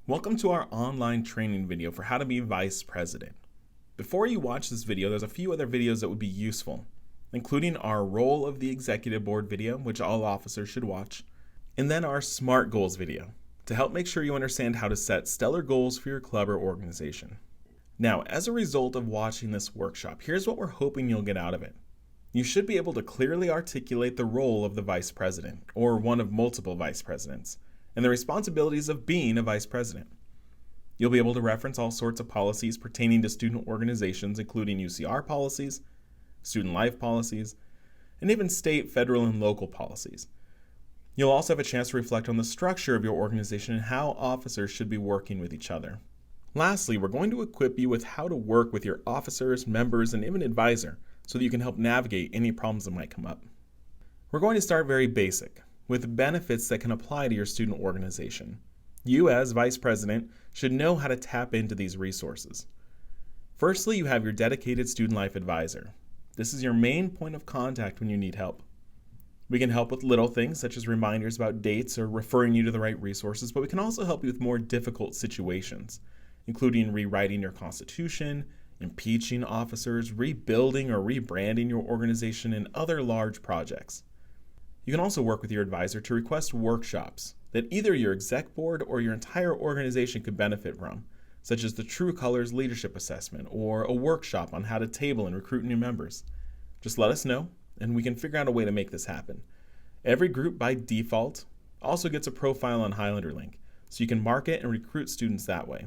Welcome to our online training video for how to be vice president. Before you watch this video, there's a few other videos that would be useful, including our role of the executive board video, which all officers should watch, and then our SMART goals video to help make sure you understand how to set stellar goals for your club or organization. Now, as a result of watching this workshop, here's what we're hoping you'll get out of it. You should be able to clearly articulate the role of the vice president, or one of multiple vice presidents, and the responsibilities of being a vice president. You'll be able to reference all sorts of policies pertaining to student organizations, including UCR policies, student life policies, and even state, federal, and local policies. You'll also have a chance to reflect on the structure of your organization and how officers should be working with each other. Lastly, we're going to equip you with how to work with your officers, members, and even advisor so that you can help navigate any problems that might come up. We're going to start very basic, with benefits that can apply to your student organization. You, as vice president, should know how to tap into these resources. Firstly, you have your dedicated student life advisor. This is your main point of contact when you need help. We can help with little things such as reminders about dates or referring you to the right resources, but we can also help you with more difficult situations, including rewriting your constitution, impeaching officers, rebuilding or rebranding your organization, and other large projects. You can also work with your advisor to request workshops that either your exec board or your entire organization could benefit from, such as the True Colors Leadership Assessment or a workshop on how to table and recruit new members. Just let us know, and we can figure out a way to make this happen. Every group by default also gets a profile on Highlander Link, so you can market and recruit students that way.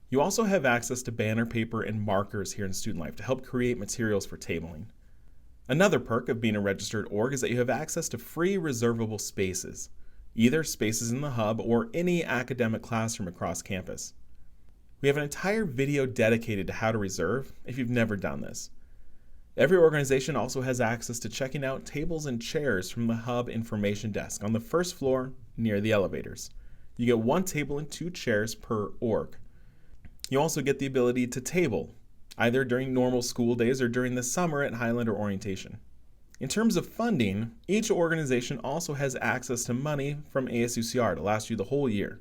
You also have access to banner paper and markers here in Student Life to help create materials for tabling. Another perk of being a registered org is that you have access to free reservable spaces, either spaces in the hub or any academic classroom across campus. We have an entire video dedicated to how to reserve if you've never done this. Every organization also has access to checking out tables and chairs from the hub information desk on the first floor near the elevators. You get 1 table and 2 chairs per org. You also get the ability to table, either during normal school days or during the summer at Highlander orientation. In terms of funding, each organization also has access to money from ASUCR to last you the whole year,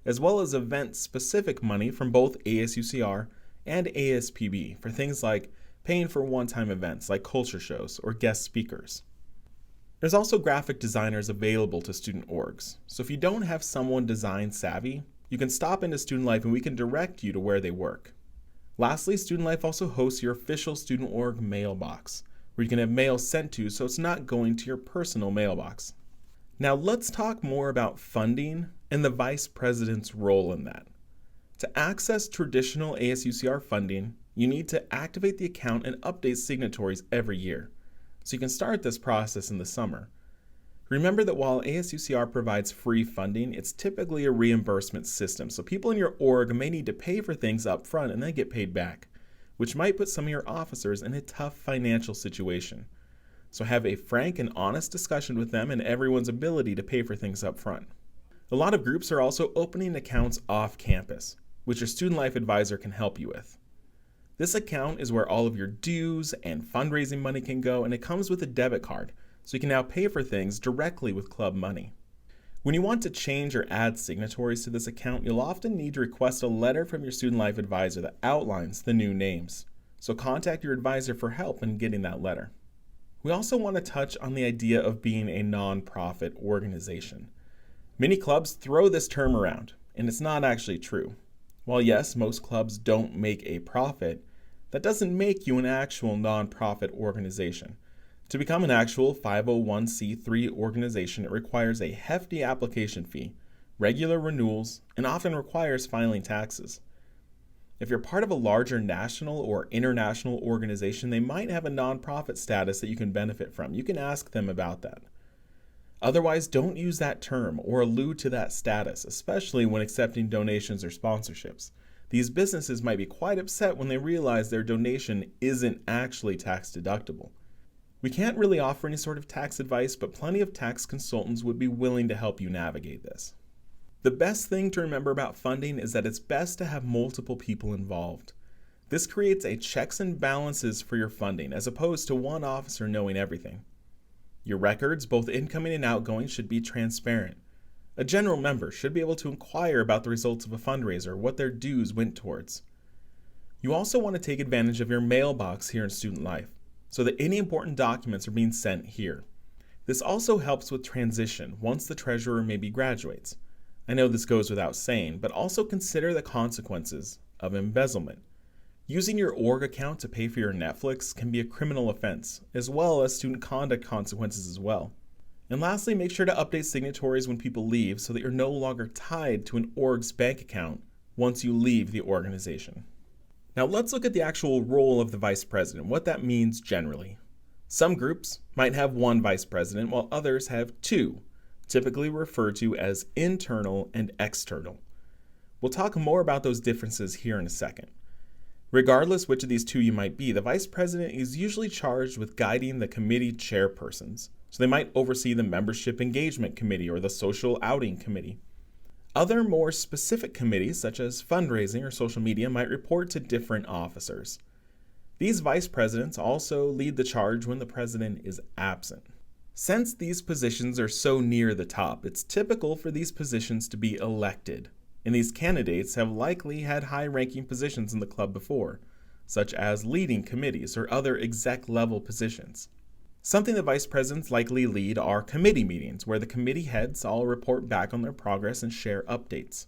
as well as event-specific money from both ASUCR and ASPB for things like paying for one-time events like culture shows or guest speakers. There's also graphic designers available to student orgs, so if you don't have someone design savvy, you can stop into Student Life and we can direct you to where they work. Lastly, Student Life also hosts your official Student Org mailbox, where you can have mail sent to so it's not going to your personal mailbox. Now let's talk more about funding and the vice president's role in that. To access traditional ASUCR funding, you need to activate the account and update signatories every year, so you can start this process in the summer. Remember that while ASUCR provides free funding, it's typically a reimbursement system, so people in your org may need to pay for things up front and then get paid back, which might put some of your officers in a tough financial situation. So have a frank and honest discussion with them and everyone's ability to pay for things up front. A lot of groups are also opening accounts off campus, which your Student Life Advisor can help you with. This account is where all of your dues and fundraising money can go, and it comes with a debit card, so you can now pay for things directly with club money. When you want to change or add signatories to this account, you'll often need to request a letter from your Student Life Advisor that outlines the new names. So contact your advisor for help in getting that letter. We also want to touch on the idea of being a nonprofit organization. Many clubs throw this term around, and it's not actually true. While yes, most clubs don't make a profit, that doesn't make you an actual nonprofit organization. To become an actual 501c3 organization, it requires a hefty application fee, regular renewals, and often requires filing taxes. If you're part of a larger national or international organization, they might have a nonprofit status that you can benefit from. You can ask them about that. Otherwise, don't use that term or allude to that status, especially when accepting donations or sponsorships. These businesses might be quite upset when they realize their donation isn't actually tax deductible. We can't really offer any sort of tax advice, but plenty of tax consultants would be willing to help you navigate this. The best thing to remember about funding is that it's best to have multiple people involved. This creates a checks and balances for your funding, as opposed to one officer knowing everything. Your records, both incoming and outgoing, should be transparent. A general member should be able to inquire about the results of a fundraiser or what their dues went towards. You also want to take advantage of your mailbox here in Student Life so that any important documents are being sent here. This also helps with transition once the treasurer maybe graduates. I know this goes without saying, but also consider the consequences of embezzlement. Using your org account to pay for your Netflix can be a criminal offense, as well as student conduct consequences as well. And lastly, make sure to update signatories when people leave so that you're no longer tied to an org's bank account once you leave the organization. Now let's look at the actual role of the vice president, what that means generally. Some groups might have one vice president while others have two, typically referred to as internal and external. We'll talk more about those differences here in a second. Regardless which of these two you might be, the vice president is usually charged with guiding the committee chairpersons. So they might oversee the membership engagement committee or the social outing committee. Other more specific committees, such as fundraising or social media, might report to different officers. These vice presidents also lead the charge when the president is absent. Since these positions are so near the top, it's typical for these positions to be elected, and these candidates have likely had high-ranking positions in the club before, such as leading committees or other exec-level positions. Something that vice presidents likely lead are committee meetings, where the committee heads all report back on their progress and share updates.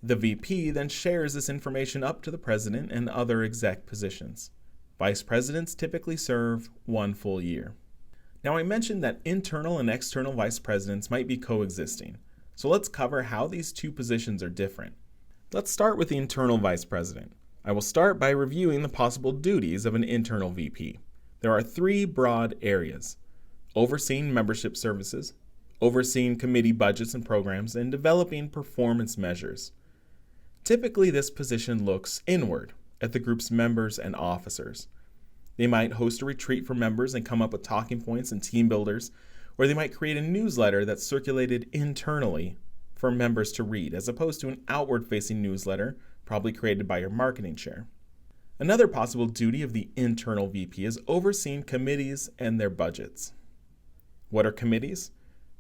The VP then shares this information up to the president and other exec positions. Vice presidents typically serve 1 full year. Now I mentioned that internal and external vice presidents might be coexisting, so let's cover how these two positions are different. Let's start with the internal vice president. I will start by reviewing the possible duties of an internal VP. There are 3 broad areas: overseeing membership services, overseeing committee budgets and programs, and developing performance measures. Typically, this position looks inward at the group's members and officers. They might host a retreat for members and come up with talking points and team builders, or they might create a newsletter that's circulated internally for members to read, as opposed to an outward-facing newsletter probably created by your marketing chair. Another possible duty of the internal VP is overseeing committees and their budgets. What are committees?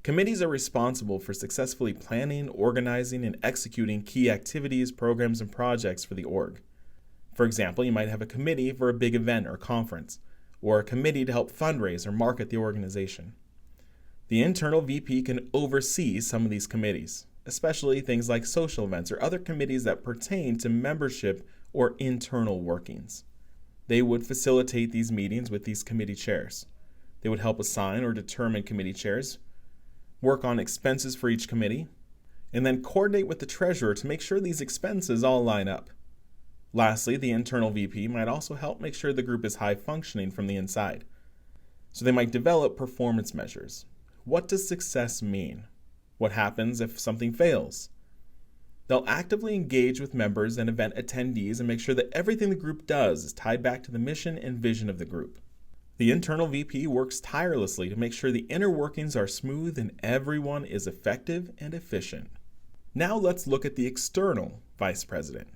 Committees are responsible for successfully planning, organizing, and executing key activities, programs, and projects for the org. For example, you might have a committee for a big event or conference, or a committee to help fundraise or market the organization. The internal VP can oversee some of these committees, especially things like social events or other committees that pertain to membership or internal workings. They would facilitate these meetings with these committee chairs. They would help assign or determine committee chairs, work on expenses for each committee, and then coordinate with the treasurer to make sure these expenses all line up. Lastly, the internal VP might also help make sure the group is high functioning from the inside. So they might develop performance measures. What does success mean? What happens if something fails? They'll actively engage with members and event attendees and make sure that everything the group does is tied back to the mission and vision of the group. The internal VP works tirelessly to make sure the inner workings are smooth and everyone is effective and efficient. Now let's look at the external vice president.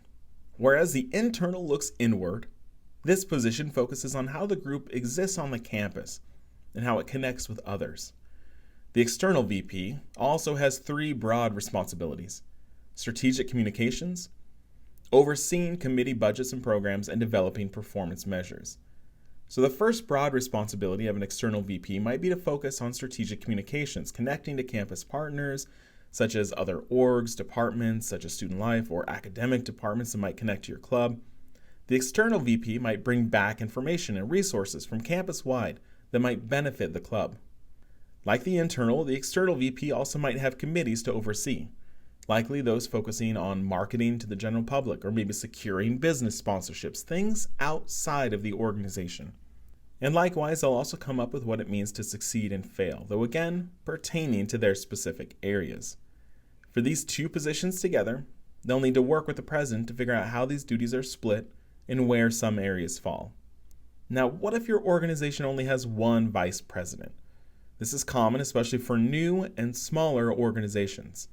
Whereas the internal looks inward, this position focuses on how the group exists on the campus and how it connects with others. The external VP also has 3 broad responsibilities: strategic communications, overseeing committee budgets and programs, and developing performance measures. So the first broad responsibility of an external VP might be to focus on strategic communications, connecting to campus partners, such as other orgs, departments, such as Student Life, or academic departments that might connect to your club. The external VP might bring back information and resources from campus-wide that might benefit the club. Like the internal, the external VP also might have committees to oversee, likely those focusing on marketing to the general public or maybe securing business sponsorships, things outside of the organization. And likewise, they'll also come up with what it means to succeed and fail, though again, pertaining to their specific areas. For these 2 positions together, they'll need to work with the president to figure out how these duties are split and where some areas fall. Now, what if your organization only has one vice president? This is common, especially for new and smaller organizations.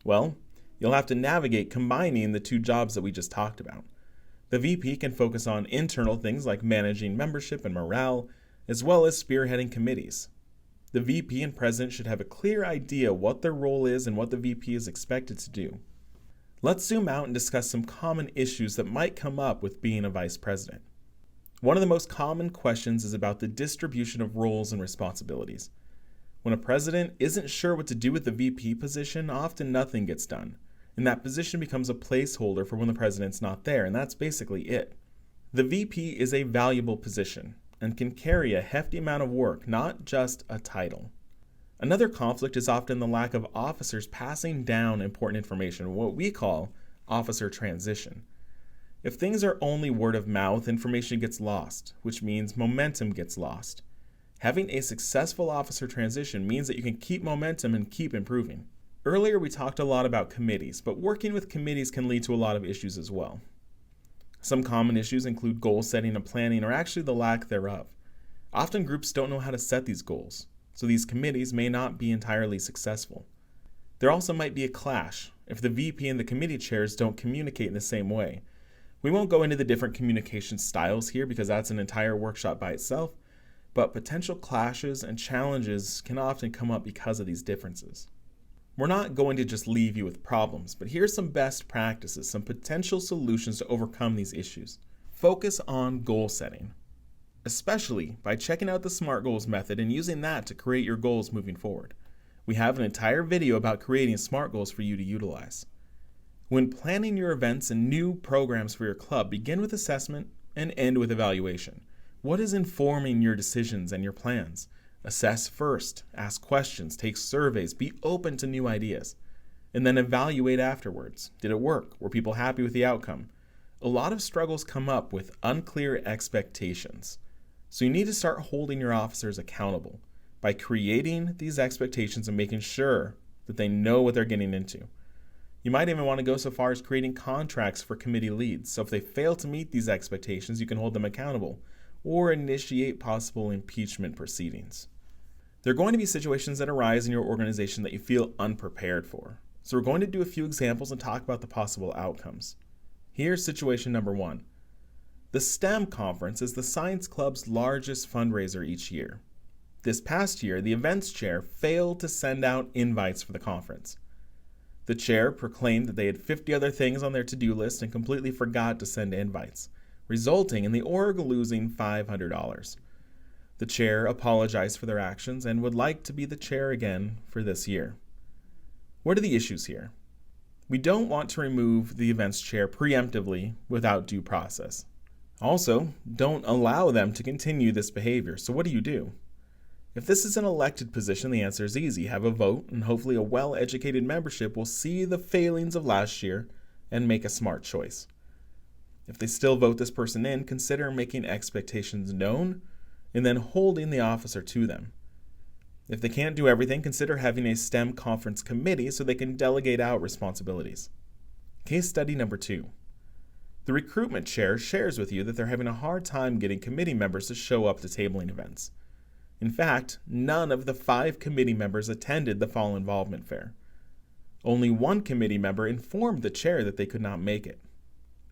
Well, you'll have to navigate combining the 2 jobs that we just talked about. The VP can focus on internal things like managing membership and morale, as well as spearheading committees. The VP and president should have a clear idea what their role is and what the VP is expected to do. Let's zoom out and discuss some common issues that might come up with being a vice president. One of the most common questions is about the distribution of roles and responsibilities. When a president isn't sure what to do with the VP position, often nothing gets done, and that position becomes a placeholder for when the president's not there, and that's basically it. The VP is a valuable position and can carry a hefty amount of work, not just a title. Another conflict is often the lack of officers passing down important information, what we call officer transition. If things are only word of mouth, information gets lost, which means momentum gets lost. Having a successful officer transition means that you can keep momentum and keep improving. Earlier we talked a lot about committees, but working with committees can lead to a lot of issues as well. Some common issues include goal setting and planning, or actually the lack thereof. Often groups don't know how to set these goals, so these committees may not be entirely successful. There also might be a clash if the VP and the committee chairs don't communicate in the same way. We won't go into the different communication styles here because that's an entire workshop by itself, but potential clashes and challenges can often come up because of these differences. We're not going to just leave you with problems, but here's some best practices, some potential solutions to overcome these issues. Focus on goal setting, especially by checking out the SMART goals method and using that to create your goals moving forward. We have an entire video about creating SMART goals for you to utilize. When planning your events and new programs for your club, begin with assessment and end with evaluation. What is informing your decisions and your plans? Assess first, ask questions, take surveys, be open to new ideas, and then evaluate afterwards. Did it work? Were people happy with the outcome? A lot of struggles come up with unclear expectations. So you need to start holding your officers accountable by creating these expectations and making sure that they know what they're getting into. You might even want to go so far as creating contracts for committee leads. So if they fail to meet these expectations, you can hold them accountable or initiate possible impeachment proceedings. There are going to be situations that arise in your organization that you feel unprepared for. So we're going to do a few examples and talk about the possible outcomes. Here's situation number 1. The STEM conference is the science club's largest fundraiser each year. This past year, the events chair failed to send out invites for the conference. The chair proclaimed that they had 50 other things on their to-do list and completely forgot to send invites, resulting in the org losing $500. The chair apologized for their actions and would like to be the chair again for this year. What are the issues here? We don't want to remove the events chair preemptively without due process. Also, don't allow them to continue this behavior. So what do you do? If this is an elected position, the answer is easy. Have a vote, and hopefully a well-educated membership will see the failings of last year and make a smart choice. If they still vote this person in, consider making expectations known and then holding the officer to them. If they can't do everything, consider having a STEM conference committee so they can delegate out responsibilities. Case study number 2. The recruitment chair shares with you that they're having a hard time getting committee members to show up to tabling events. In fact, none of the 5 committee members attended the fall involvement fair. Only 1 committee member informed the chair that they could not make it.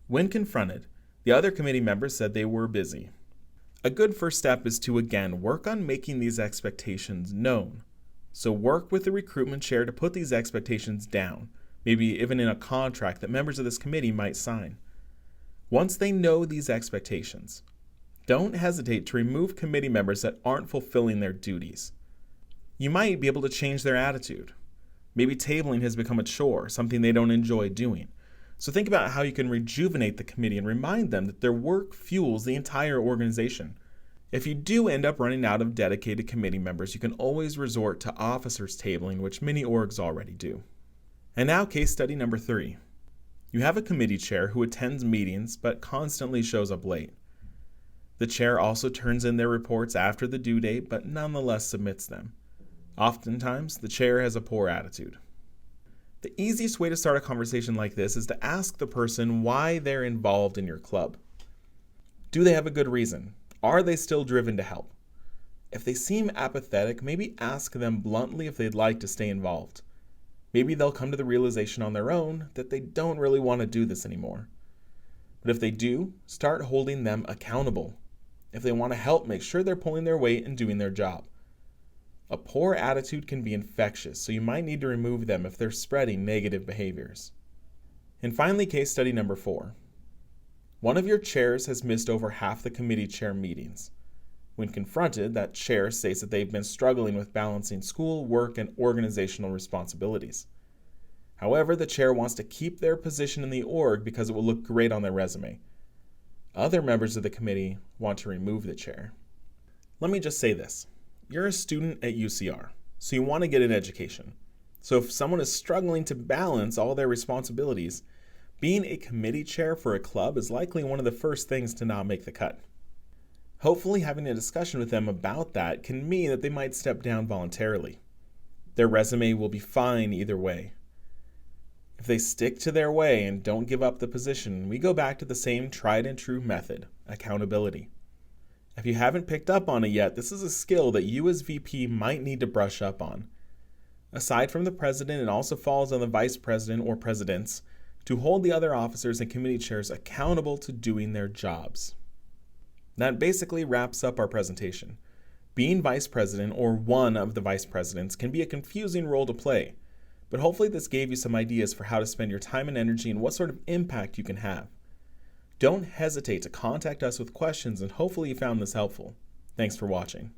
When confronted, the other committee members said they were busy. A good first step is to again work on making these expectations known. So work with the recruitment chair to put these expectations down, maybe even in a contract that members of this committee might sign. Once they know these expectations, don't hesitate to remove committee members that aren't fulfilling their duties. You might be able to change their attitude. Maybe tabling has become a chore, something they don't enjoy doing. So think about how you can rejuvenate the committee and remind them that their work fuels the entire organization. If you do end up running out of dedicated committee members, you can always resort to officers tabling, which many orgs already do. And now case study number 3. You have a committee chair who attends meetings but constantly shows up late. The chair also turns in their reports after the due date, but nonetheless submits them. Oftentimes, the chair has a poor attitude. The easiest way to start a conversation like this is to ask the person why they're involved in your club. Do they have a good reason? Are they still driven to help? If they seem apathetic, maybe ask them bluntly if they'd like to stay involved. Maybe they'll come to the realization on their own that they don't really want to do this anymore. But if they do, start holding them accountable. If they want to help, make sure they're pulling their weight and doing their job. A poor attitude can be infectious, so you might need to remove them if they're spreading negative behaviors. And finally, case study number 4. One of your chairs has missed over half the committee chair meetings. When confronted, that chair states that they've been struggling with balancing school, work, and organizational responsibilities. However, the chair wants to keep their position in the org because it will look great on their resume. Other members of the committee want to remove the chair. Let me just say this. You're a student at UCR, so you want to get an education. So if someone is struggling to balance all their responsibilities, being a committee chair for a club is likely one of the first things to not make the cut. Hopefully, having a discussion with them about that can mean that they might step down voluntarily. Their resume will be fine either way. If they stick to their way and don't give up the position, we go back to the same tried and true method, accountability. If you haven't picked up on it yet, this is a skill that you as VP might need to brush up on. Aside from the president, it also falls on the vice president or presidents to hold the other officers and committee chairs accountable to doing their jobs. That basically wraps up our presentation. Being vice president or one of the vice presidents can be a confusing role to play, but hopefully this gave you some ideas for how to spend your time and energy and what sort of impact you can have. Don't hesitate to contact us with questions, and hopefully you found this helpful. Thanks for watching.